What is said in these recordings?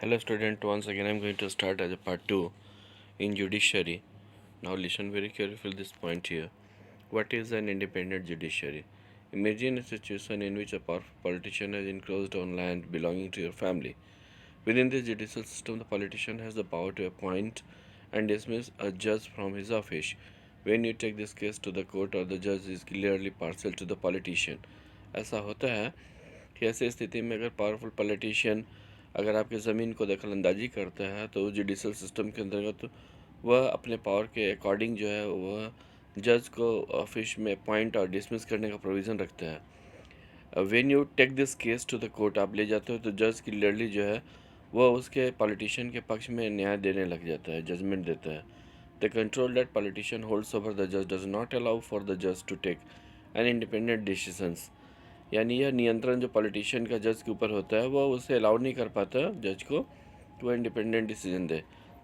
Hello student, once again I am going to start as a part 2 in judiciary. Now listen very carefully this point here. What is an independent judiciary? Imagine a situation in which a powerful politician has encroached on land belonging to your family. Within the judicial system, the politician has the power to appoint and dismiss a judge from his office. When you take this case to the court or the judge is clearly partial to the politician. ऐसा होता है कि ऐसी स्थिति में अगर powerful politician अगर आपकी ज़मीन को दखलंदाजी करता है तो जुडिशल सिस्टम के अंतर्गत तो वह अपने पावर के अकॉर्डिंग जो है वह जज को ऑफिस में अपॉइंट और डिसमिस करने का प्रोविज़न रखता है। When you take this case to the court आप ले जाते हो तो जज क्लियरली जो है वह उसके पॉलिटिशियन के पक्ष में न्याय देने लग जाता है, जजमेंट देता है। The control that politician holds over the जज does not allow for the जज to take an independent decisions. यानी यह नियंत्रण जो पॉलिटिशियन का जज के ऊपर होता है वह उसे अलाउ नहीं कर पाता जज को कि वह इंडिपेंडेंट डिसीजन दे।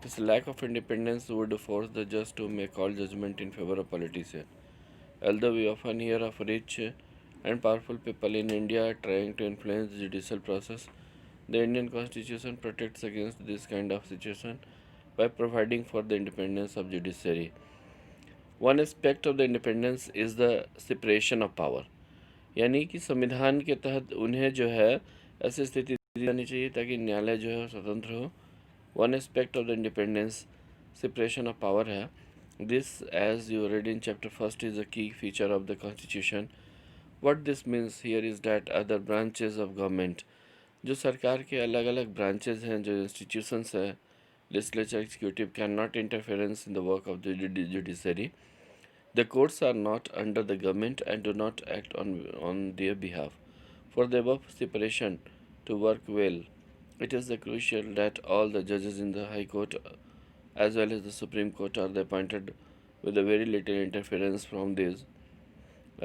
This lack of independence would force the जज to make all judgement in favour of politician. Although we often hear of rich and powerful people in India trying to influence the judicial process, the Indian Constitution protects against this kind of situation by providing for the independence of judiciary. One aspect of the independence is the separation of power. यानी कि संविधान के तहत उन्हें जो है ऐसी स्थिति दी जानी चाहिए ताकि न्यायालय जो है स्वतंत्र हो। One aspect of the independence separation of power है। This as you read in chapter first is a key feature of the constitution. What this means here is that other branches of government, जो सरकार के अलग अलग branches हैं, जो institutions हैं, legislature executive can not interference in the work of the judiciary. The courts are not under the government and do not act on their behalf. For the above separation to work well, it is crucial that all the judges in the High Court as well as the Supreme Court are appointed with a very little interference from these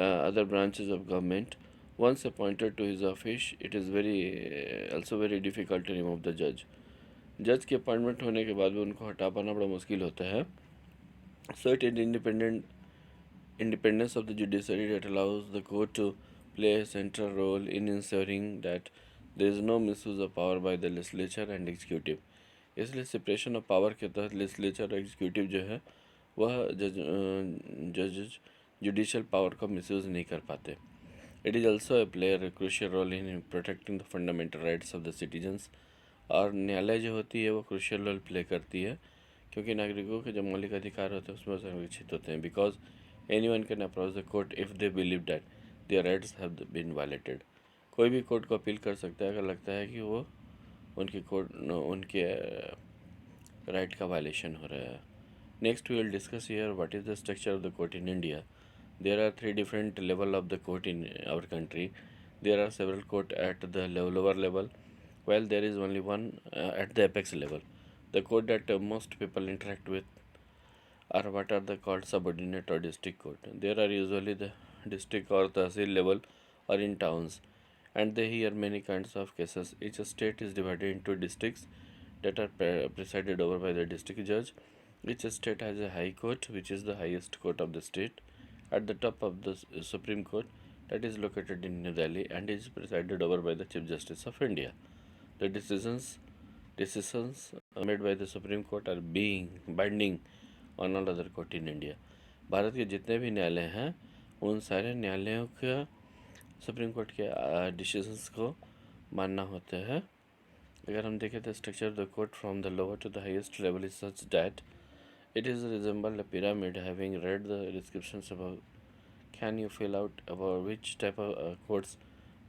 other branches of government. Once appointed to his office, it is also very difficult to remove the judge. जज के appointment होने के बाद भी उनको हटा पाना बड़ा मुश्किल होता है। So it is independence of the judiciary that allows the court to play a central role in ensuring that there is no misuse of power by the legislature and executive. इसलिए सेपरेशन ऑफ पावर के तहत legislature और executive जो है वह जज judicial power का misuse नहीं कर पाते। It is also a player crucial role in protecting the fundamental rights of the citizens. और न्यायालय जो होती है वो क्रूशियल रोल प्ले करती है क्योंकि नागरिकों के जो मौलिक अधिकार होते हैं उसमें संरक्षित होते हैं। Because anyone can approach the court if they believe that their rights have been violated. कोई भी कोर्ट को अपील कर सकता है अगर लगता है कि वो उनके राइट का वायलेशन हो रहा है। Next we will discuss here what is the structure of the court in India. There are 3 different level of the court in our country. There are several court at the lower level, while there is only one at the apex level. The court that most people interact with are what are the called subordinate or district court. There are usually the district or tahsil level or in towns, and they hear many kinds of cases. Each state is divided into districts that are presided over by the district judge. Each state has a high court, which is the highest court of the state, at the top of the Supreme Court, that is located in New Delhi and is presided over by the Chief Justice of India. The decisions made by the Supreme Court are being binding on all other court in India. Bharat के जितने भी न्यायालय हैं उन सारे न्यायालयों का supreme court के डिसीजंस को मानना होता है। अगर हम देखें तो structure of the court from the lower to the highest level is such that it is resemble a pyramid. Having read the descriptions above, can you fill out about which type of courts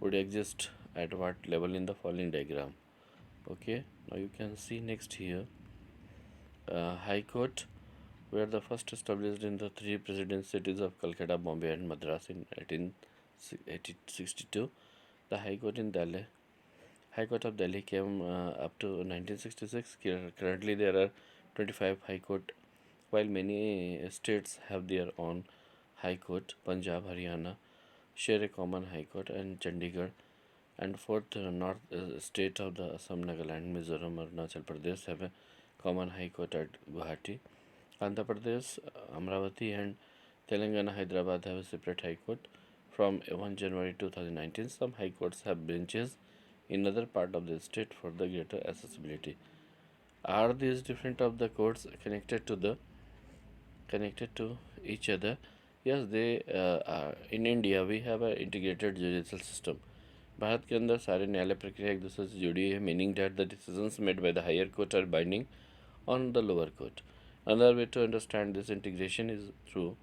would exist at what level in the following diagram? Okay, now you can see next here. High Court were the first established in the 3 president cities of Calcutta, Bombay and Madras in 1862. The High Court in Delhi. High Court of Delhi came up to 1966. Currently there are 25 High Court, while many states have their own High Court. Punjab, Haryana share a common High Court, and Chandigarh and fourth north state of the Assam, Nagaland, Mizoram, Arunachal Pradesh have a common High Court at Guwahati. Andhra Pradesh, Amravati and Telangana, Hyderabad have a separate High Court. From 1 January 2019, some High Courts have benches in other part of the state for the greater accessibility. Are these different of the courts connected to each other? Yes, they are. In India, we have an integrated judicial system. Bharat के अंदर सारे न्यायालय प्रक्रिया एक दूसरे से जुड़ी है, meaning that the decisions made by the higher court are binding on the lower court. Another way to understand this integration is through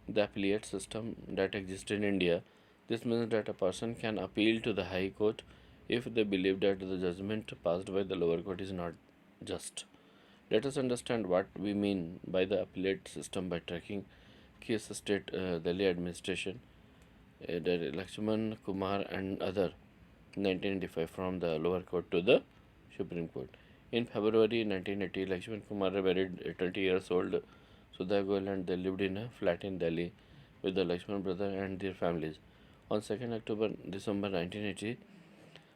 the appellate system that exists in India. This means that a person can appeal to the high court if they believe that the judgment passed by the lower court is not just. Let us understand what we mean by the appellate system by tracking key S.st. Delhi administration, the Lakshman Kumar and other 1985 from the lower court to the Supreme Court. In February 1980, Lakshman Kumar married a 20 years old Sudha Goyal and they lived in a flat in Delhi with the Lakshman brother and their families. On 2nd December 1980,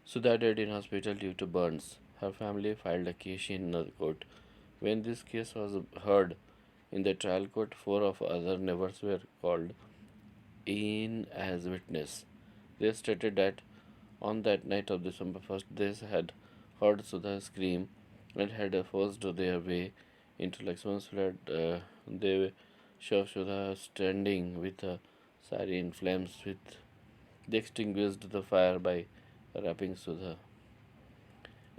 Sudha died in hospital due to burns. Her family filed a case in the court. When this case was heard in the trial court, four of other neighbors were called in as witness. They stated that on that night of December 1st, they had heard Sudha scream and had forced their way into Lakshman's flat. They saw Sudha standing with a sari in flames. They extinguished the fire by wrapping Sudha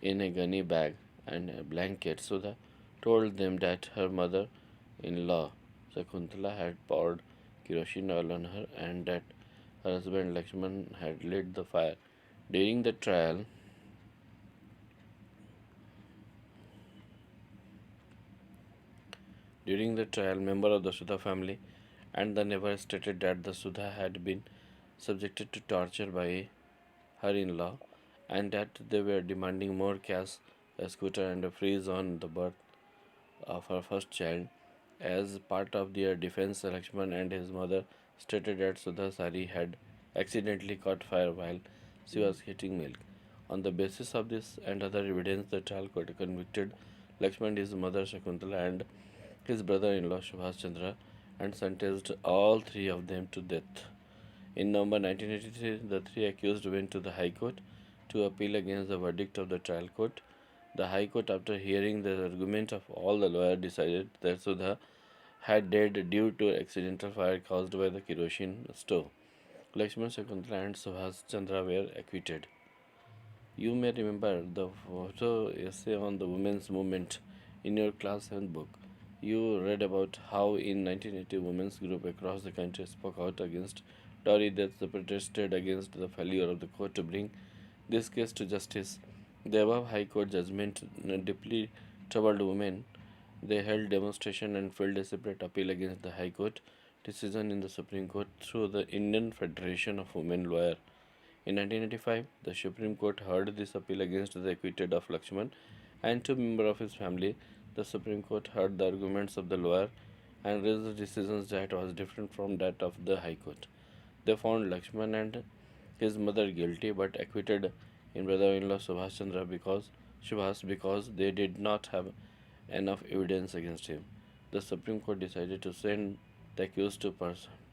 in a gunny bag and a blanket. Sudha told them that her mother-in-law, Sakuntala, had poured kerosene oil on her and that her husband Lakshman had lit the fire. During the trial, member of the Sudha family and the neighbor stated that the Sudha had been subjected to torture by her in-law and that they were demanding more cash, a scooter and a freeze on the birth of her first child. As part of their defense, Lakshman and his mother stated that Sudha Sari had accidentally caught fire while she was heating milk. On the basis of this and other evidence, the trial court convicted Lakshman, his mother Shakuntala, and his brother-in-law Subhash Chandra, and sentenced all three of them to death. In November 1983, the three accused went to the High Court to appeal against the verdict of the trial court. The High Court, after hearing the argument of all the lawyers, decided that Sudha had died due to accidental fire caused by the kerosene stove. Lakshman, Shakuntala, and Subhash Chandra were acquitted. You may remember the photo essay on the women's movement in your class 7 book. You read about how in 1980 women's group across the country spoke out against dowry deaths, protested against the failure of the court to bring this case to justice. The above High Court judgment deeply troubled women. They held demonstration and filed a separate appeal against the High Court decision in the Supreme Court through the Indian Federation of Women Lawyers. In 1985, the Supreme Court heard this appeal against the acquitted of Lakshman and two members of his family. The Supreme Court heard the arguments of the lawyer and raised decisions that was different from that of the High Court. They found Lakshman and his mother guilty but acquitted his brother-in-law Subhas because they did not have enough evidence against him. The Supreme Court decided to send the accused to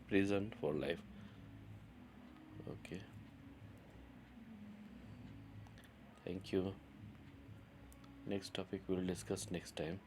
prison for life. Okay. Thank you. Next topic we will discuss next time.